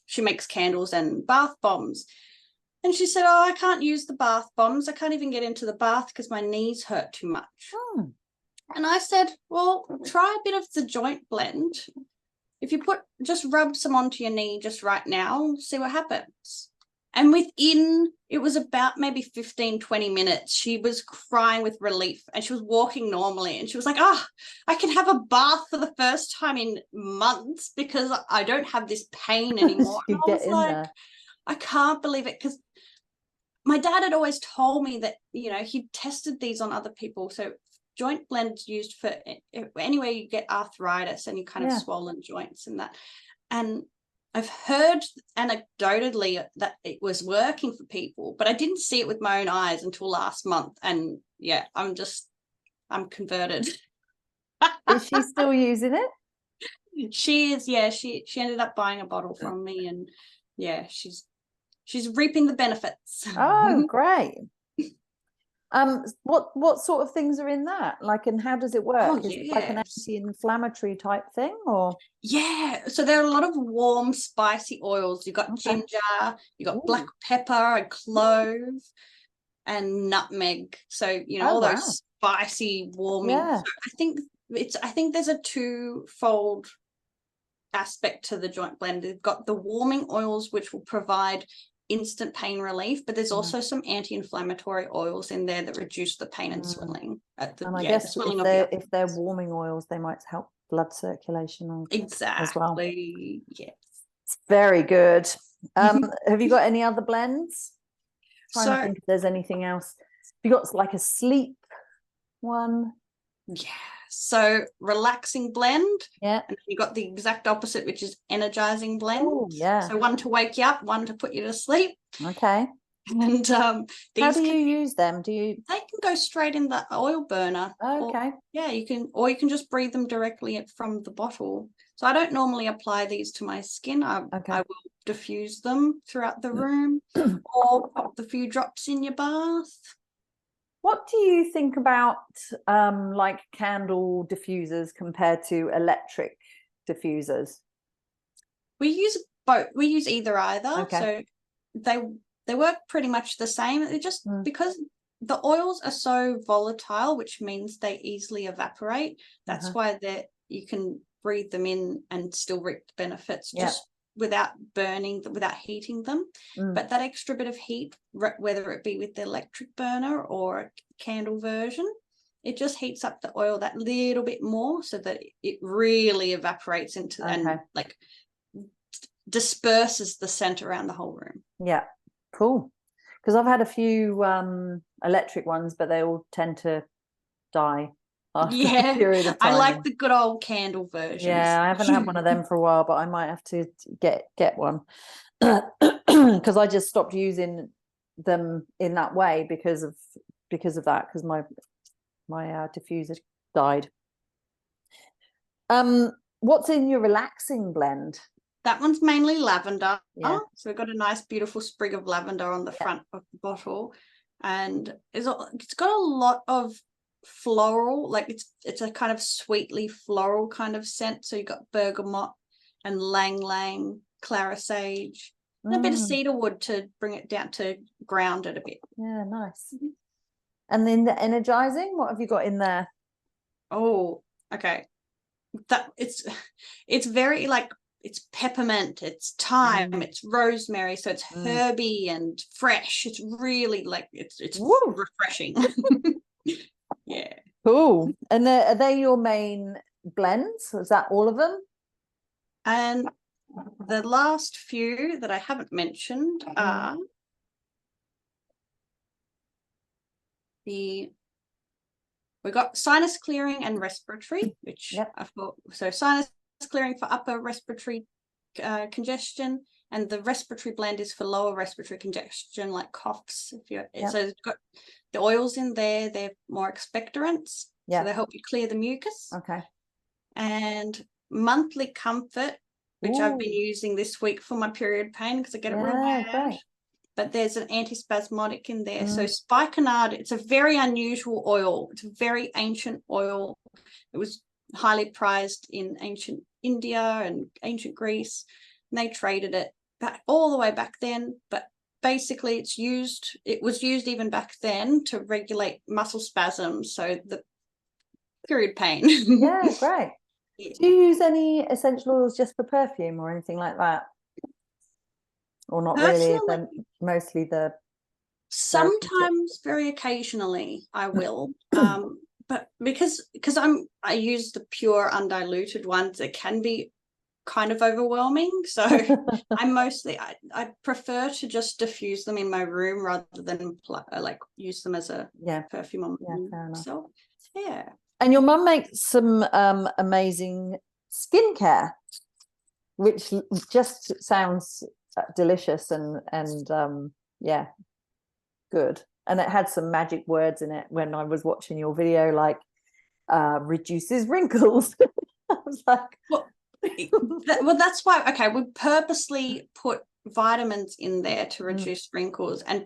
she makes candles and bath bombs. And she said, oh, I can't use the bath bombs. I can't even get into the bath because my knees hurt too much. And I said, well, try a bit of the joint blend. If you just rub some onto your knee just right now, see what happens. And it was about maybe 15, 20 minutes, she was crying with relief and she was walking normally. And she was like, I can have a bath for the first time in months because I don't have this pain anymore. And I was like, there. I can't believe it, because my dad had always told me that, he'd tested these on other people. So joint blends used for anywhere you get arthritis and you kind of swollen joints and that. And I've heard anecdotally that it was working for people, but I didn't see it with my own eyes until last month. And yeah, I'm converted. Is she still using it? She is, yeah. She ended up buying a bottle from me, and yeah, she's reaping the benefits. Oh, great. What sort of things are in that? Like, and how does it work? Is it like an anti-inflammatory type thing, or? Yeah, so there are a lot of warm, spicy oils. You've got ginger, you've got black pepper and clove and nutmeg. So, all those spicy, warming. So I think there's a twofold aspect to the joint blend. They've got the warming oils, which will provide instant pain relief, but there's also some anti-inflammatory oils in there that reduce the pain and swelling. And I guess if they're warming oils, they might help blood circulation as well. Yes. It's very good. Have you got any other blends? Trying to think if there's anything else. Have you got like a sleep one? Yeah. So relaxing blend. Yeah. And you got the exact opposite, which is energizing blend. Oh, yeah. So one to wake you up, one to put you to sleep. Okay. And how do you use them? They can go straight in the oil burner. Okay. You can just breathe them directly from the bottle. So I don't normally apply these to my skin. I will diffuse them throughout the room or pop the few drops in your bath. What do you think about like candle diffusers compared to electric diffusers? We use both. We use either. Okay. So they work pretty much the same. It just because the oils are so volatile, which means they easily evaporate. That's why you can breathe them in and still reap the benefits just without burning, without heating them. But that extra bit of heat, whether it be with the electric burner or a candle version, it just heats up the oil that little bit more so that it really evaporates into and like disperses the scent around the whole room. Yeah, cool. Because I've had a few electric ones, but they all tend to die after a period of time. I like the good old candle versions. Yeah, I haven't had one of them for a while, but I might have to get one because I just stopped using them in that way because of that, because my diffuser died. What's in your relaxing blend? That one's mainly lavender. So we've got a nice beautiful sprig of lavender on the front of the bottle, and it's got a lot of floral, like it's a kind of sweetly floral kind of scent. So you've got bergamot and lang lang, clara sage, and a bit of cedarwood to bring it down to ground it a bit. Yeah, nice. And then the energizing, what have you got in there? Oh, okay. That it's very like, it's peppermint, it's thyme, it's rosemary, so it's herby and fresh. It's really like it's refreshing. Yeah. Cool. And are they your main blends? Is that all of them? And the last few that I haven't mentioned are we got sinus clearing and respiratory, which I thought, so sinus clearing for upper respiratory congestion, and the respiratory blend is for lower respiratory congestion, like coughs. So it's got the oils in there, they're more expectorants, so they help you clear the mucus. Okay. and monthly comfort, which I've been Ooh, using this week for my period pain because I get it real yeah, bad. great. But there's an antispasmodic in there. So spikenard, it's a very unusual oil. It's a very ancient oil. It was highly prized in ancient India and ancient Greece, and they traded it back all the way back then. But basically it was used even back then to regulate muscle spasms, so the period pain. Yeah, great. Yeah. Do you use any essential oils just for perfume or anything like that? Or not really? Personally, Then mostly the therapeutic. sometimes, very occasionally, I will. But because I use the pure undiluted ones, it can be kind of overwhelming. So I prefer to just diffuse them in my room rather than like use them as a Yeah, perfume on yeah, fair enough. myself. Yeah. And your mum makes some amazing skincare, which just sounds delicious and yeah, good. And it had some magic words in it when I was watching your video, like reduces wrinkles. I was like, Well, that's why. Okay, we purposely put vitamins in there to reduce wrinkles and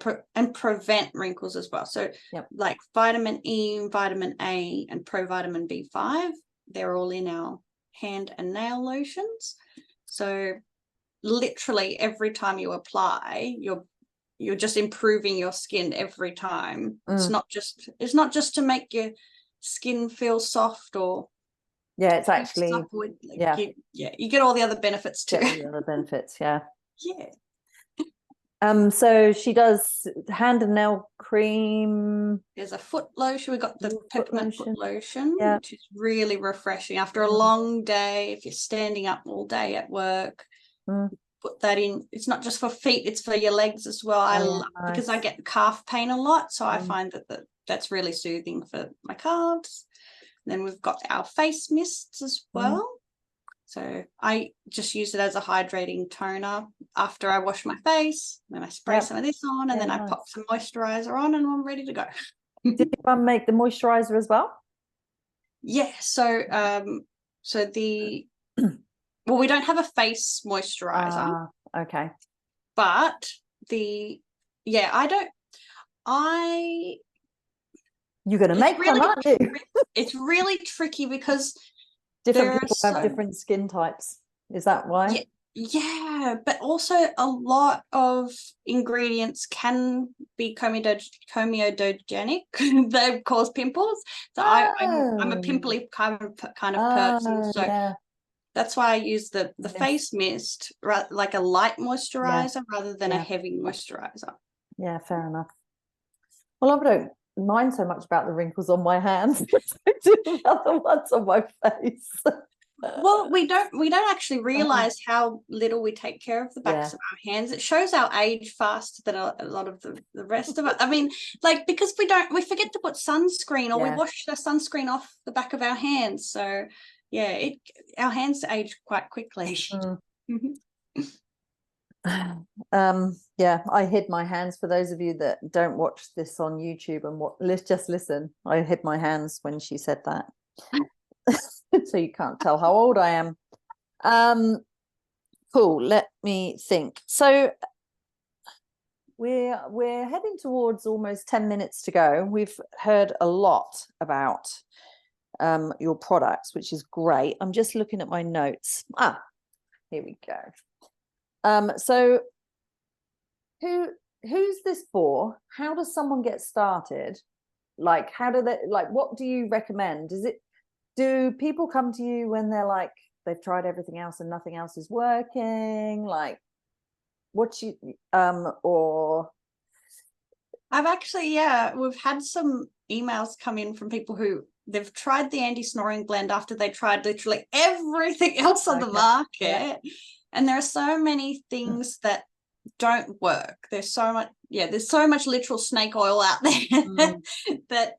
prevent wrinkles as well. So, yep. like vitamin E, vitamin A, and provitamin B5, they're all in our hand and nail lotions. So, literally every time you apply, you're just improving your skin every time. It's not just to make your skin feel soft or yeah, it's actually you get all the other benefits too. Get all the other benefits, yeah. Yeah. So she does hand and nail cream. There's a foot lotion. We got the peppermint foot lotion, yeah. which is really refreshing after a long day. If you're standing up all day at work, put that in. It's not just for feet; it's for your legs as well. Because I get calf pain a lot, so I find that's really soothing for my calves. And then we've got our face mists as well. So I just use it as a hydrating toner after I wash my face. Then I spray some of this on, and then I pop some moisturizer on, and I'm ready to go. Did your mum make the moisturizer as well? Yeah. So well, we don't have a face moisturizer. Okay. But you're going to make them, aren't you? It's really tricky because different people have different skin types. Is that why? Yeah, but also a lot of ingredients can be comedogenic. They cause pimples. So I'm a pimply kind of person. So that's why I use the face mist, like a light moisturizer rather than a heavy moisturizer. Yeah, fair enough. Well, I don't mind so much about the wrinkles on my hands as I do the other ones on my face. Well, we don't actually realize how little we take care of the backs of our hands. It shows our age faster than a lot of the rest of it. I mean, like, because we forget to put sunscreen, or we wash the sunscreen off the back of our hands. So yeah, our hands age quite quickly. Yeah, I hid my hands. For those of you that don't watch this on YouTube and let's just listen, I hid my hands when she said that. So you can't tell how old I am. Cool, let me think. So we're heading towards almost 10 minutes to go. We've heard a lot about your products, which is great. I'm just looking at my notes. Here we go. So who's this for? How does someone get started? Like, how do they, like, what do you recommend? Do people come to you when they're like, they've tried everything else and nothing else is working? Like, or I've actually, we've had some emails come in from people who they've tried the anti-snoring blend after they tried literally everything else on the market. And there are so many things that don't work. There's so much literal snake oil out there that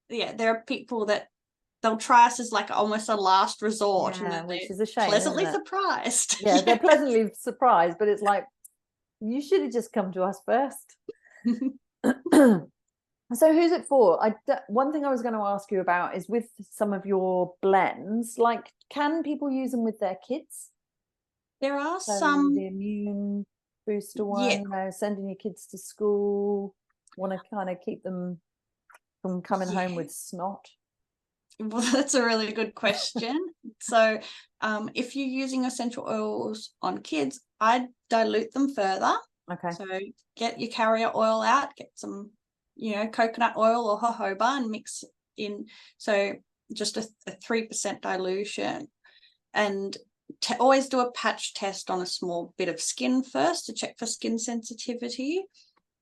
there are people that they'll try us as like almost a last resort, and which is a shame, pleasantly surprised. They're pleasantly surprised, but it's like, you should have just come to us first. So who's it for? One thing I was going to ask you about is with some of your blends, like, can people use them with their kids? There are So some, the immune booster yeah. one, sending your kids to school, want to kind of keep them from coming home with snot. Well, that's a really good question. So if you're using essential oils on kids, I'd dilute them further. Okay. So get your carrier oil out, get some, coconut oil or jojoba and mix in. So just a 3% dilution. And always do a patch test on a small bit of skin first to check for skin sensitivity.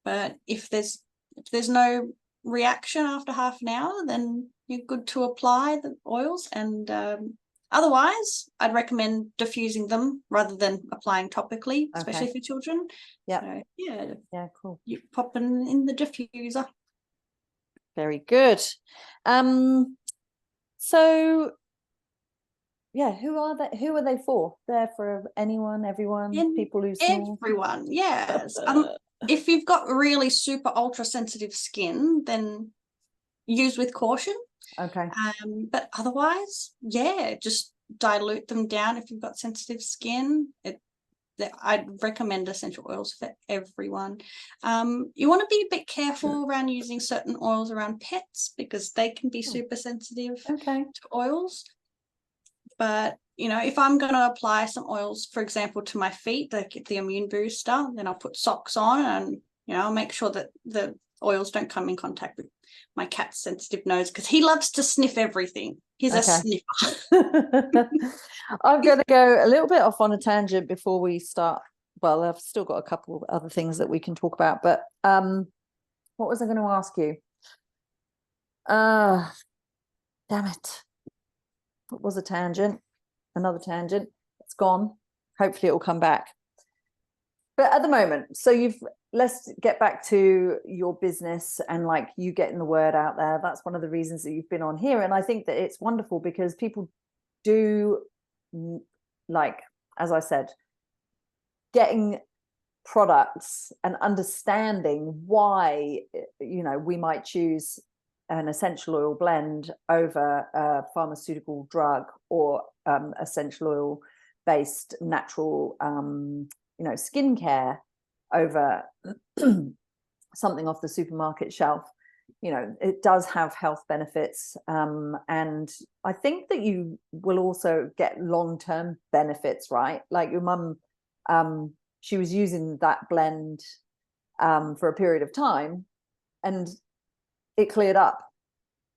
But if there's no reaction after half an hour, then you're good to apply the oils. And otherwise, I'd recommend diffusing them rather than applying topically, especially for children. Yeah. So, yeah, cool. You pop in the diffuser. Very good. So yeah, who are they for? They're for anyone, everyone, people who snore? Everyone, yes. If you've got really super ultra sensitive skin, then use with caution. Okay. But otherwise, just dilute them down if you've got sensitive skin. I'd recommend essential oils for everyone. You want to be a bit careful around using certain oils around pets because they can be super sensitive to oils. But if I'm going to apply some oils, for example, to my feet, the immune booster, then I'll put socks on and I'll make sure that the oils don't come in contact with my cat's sensitive nose because he loves to sniff everything. He's a sniffer. I'm going to go a little bit off on a tangent before we start. Well, I've still got a couple of other things that we can talk about, but what was I going to ask you? Damn it. What was a tangent? Another tangent. It's gone. Hopefully it will come back. But at the moment, so let's get back to your business and like you getting the word out there. That's one of the reasons that you've been on here. And I think that it's wonderful because people do, like, as I said, getting products and understanding why, we might choose an essential oil blend over a pharmaceutical drug or essential oil based natural skincare over something off the supermarket shelf. It does have health benefits, and I think that you will also get long-term benefits, right? Like your mum, she was using that blend for a period of time and it cleared up.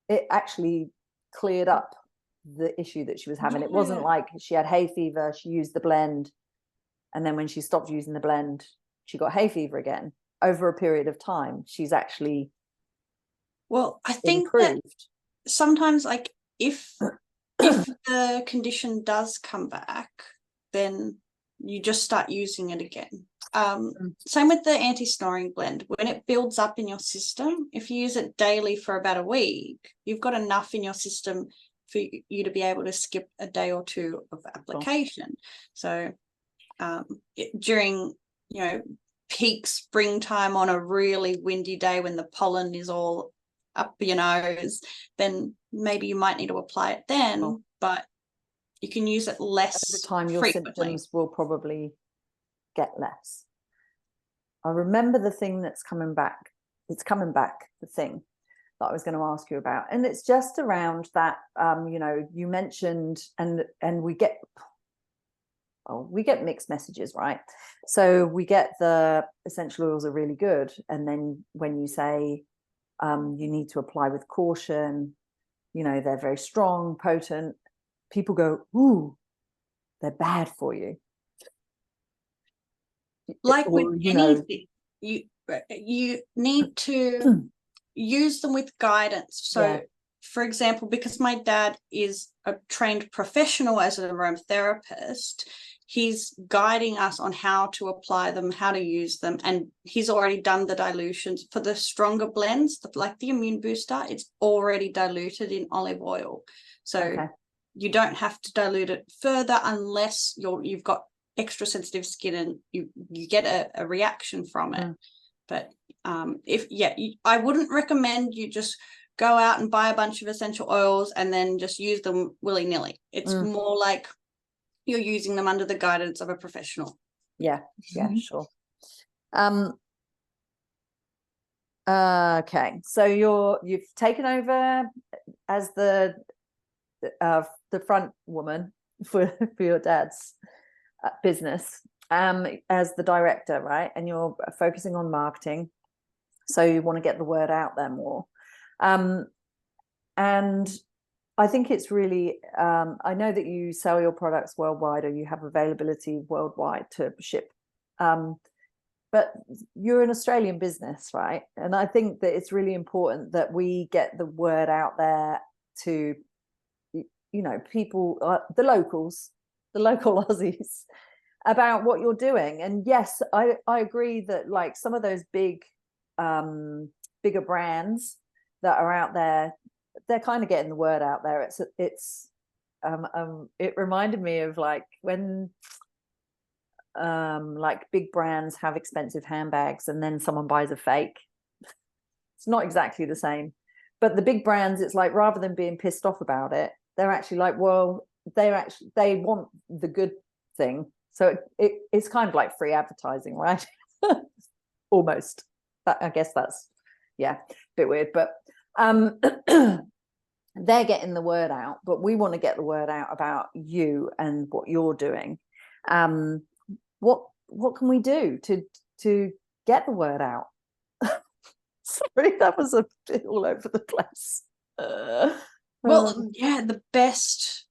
It actually cleared up the issue that she was having. It wasn't like she had hay fever, she used the blend, and then when she stopped using the blend, she got hay fever again. Over a period of time, she's actually I think improved. That sometimes, like, if the condition does come back, then you just start using it again. Same with the anti-snoring blend. When it builds up in your system, if you use it daily for about a week, you've got enough in your system for you to be able to skip a day or two of application. So during peak springtime on a really windy day when the pollen is all up your nose, then maybe you might need to apply it then, but you can use it less. Over time, your symptoms will probably get less. I remember the thing that's coming back. It's coming back, the thing that I was going to ask you about. And it's just around that, you mentioned, and we get mixed messages, right? So we get the essential oils are really good. And then when you say you need to apply with caution, they're very strong, potent, people go, ooh, they're bad for you. Like with anything, you need to use them with guidance. So for example, because my dad is a trained professional as an aromatherapist, he's guiding us on how to apply them, how to use them, and he's already done the dilutions for the stronger blends, like the immune booster. It's already diluted in olive oil, so you don't have to dilute it further unless you've got extra sensitive skin and you get a reaction from it. But I wouldn't recommend you just go out and buy a bunch of essential oils and then just use them willy-nilly. It's more like you're using them under the guidance of a professional. Yeah, sure. Okay, so you've taken over as the front woman for your dad's business, as the director, right? And you're focusing on marketing, so you want to get the word out there more. And I think it's really, I know that you sell your products worldwide, or you have availability worldwide to ship, but you're an Australian business, right? And I think that it's really important that we get the word out there to, people, the locals, the local Aussies, about what you're doing. And yes, I agree that like some of those bigger brands that are out there, they're kind of getting the word out there. It reminded me of like when like big brands have expensive handbags and then someone buys a fake. It's not exactly the same, but the big brands, it's like, rather than being pissed off about it, they're actually like, well, they want the good thing, so it's kind of like free advertising, right? Almost. I guess that's a bit weird, but they're getting the word out, but we want to get the word out about you and what you're doing. What can we do to get the word out? Sorry, that was a bit all over the place. The best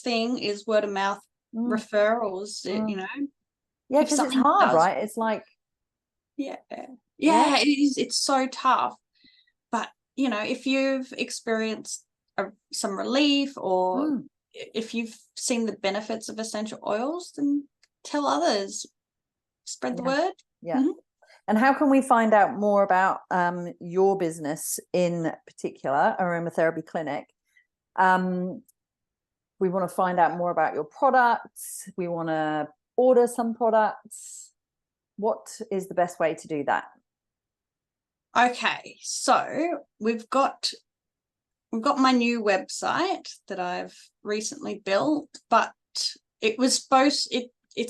thing is word of mouth referrals. Because it's hard, right? It's like it is. It's so tough. But if you've experienced some relief, or if you've seen the benefits of essential oils, then tell others. Spread the word. And how can we find out more about your business in particular, Aromatherapy Clinic? We want to find out more about your products. We want to order some products. What is the best way to do that? Okay, so we've got my new website that I've recently built, but it's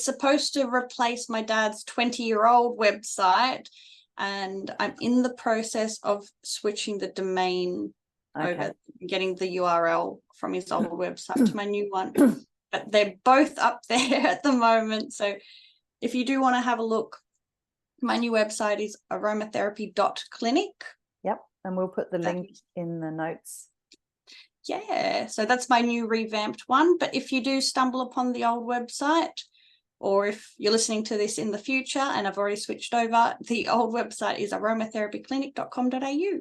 supposed to replace my dad's 20-year-old website, and I'm in the process of switching the domain over, getting the URL from his old website to my new one. But they're both up there at the moment, so if you do want to have a look, my new website is aromatherapy.clinic. Yep, and we'll put the link in the notes. Yeah, so that's my new revamped one. But if you do stumble upon the old website, or if you're listening to this in the future and I've already switched over, the old website is aromatherapyclinic.com.au.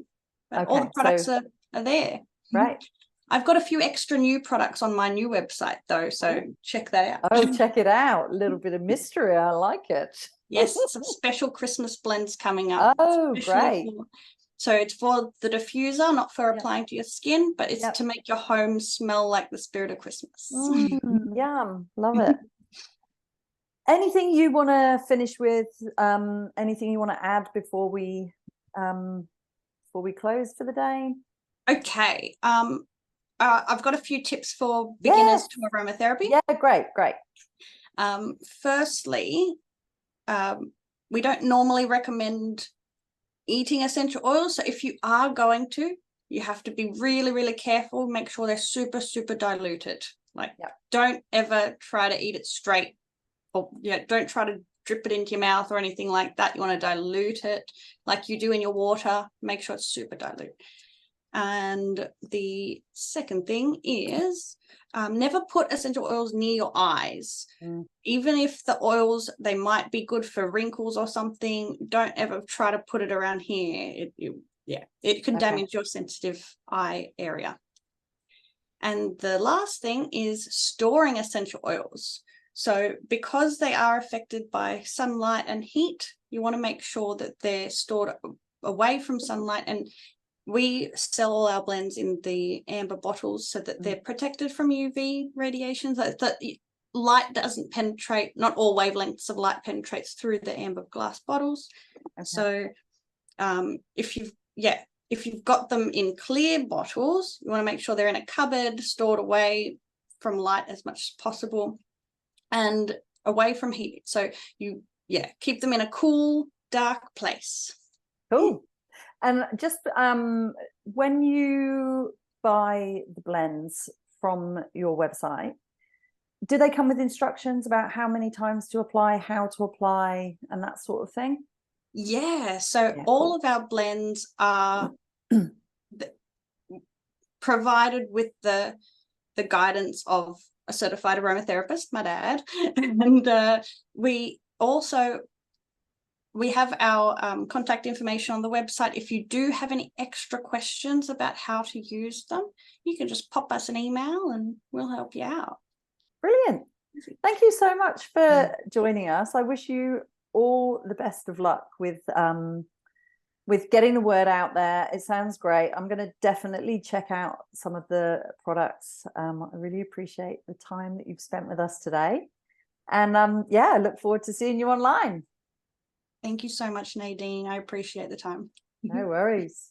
But all the products are there. Right. I've got a few extra new products on my new website, though, so check that out. Oh, check it out. A little bit of mystery. I like it. Yes, some special Christmas blends coming up. Oh, great. So it's for the diffuser, not for applying to your skin, but it's to make your home smell like the spirit of Christmas. Yum. Love it. Anything you want to finish with? Anything you want to add before we close for the day? Okay. I've got a few tips for beginners to aromatherapy. Yeah, great. Firstly, we don't normally recommend eating essential oils. So if you are going to, you have to be really, really careful. Make sure they're super, super diluted. Don't ever try to eat it straight, or don't try to drip it into your mouth or anything like that. You want to dilute it like you do in your water. Make sure it's super dilute. And the second thing is never put essential oils near your eyes. Even if the oils, they might be good for wrinkles or something, don't ever try to put it around here. It can damage your sensitive eye area. And the last thing is storing essential oils. So because they are affected by sunlight and heat, you want to make sure that they're stored away from sunlight. And we sell all our blends in the amber bottles so that they're protected from UV radiation, so that light doesn't penetrate. Not all wavelengths of light penetrates through the amber glass bottles. So if you've got them in clear bottles, you want to make sure they're in a cupboard, stored away from light as much as possible and away from heat. So you keep them in a cool, dark place. Cool. And just when you buy the blends from your website, do they come with instructions about how many times to apply, how to apply, and that sort of thing? Yeah, so all of our blends are provided with the guidance of a certified aromatherapist, my dad. And we have our contact information on the website. If you do have any extra questions about how to use them, you can just pop us an email and we'll help you out. Brilliant. Thank you so much for joining us. I wish you all the best of luck with getting the word out there. It sounds great. I'm going to definitely check out some of the products. I really appreciate the time that you've spent with us today. And I look forward to seeing you online. Thank you so much, Nadine. I appreciate the time. No worries.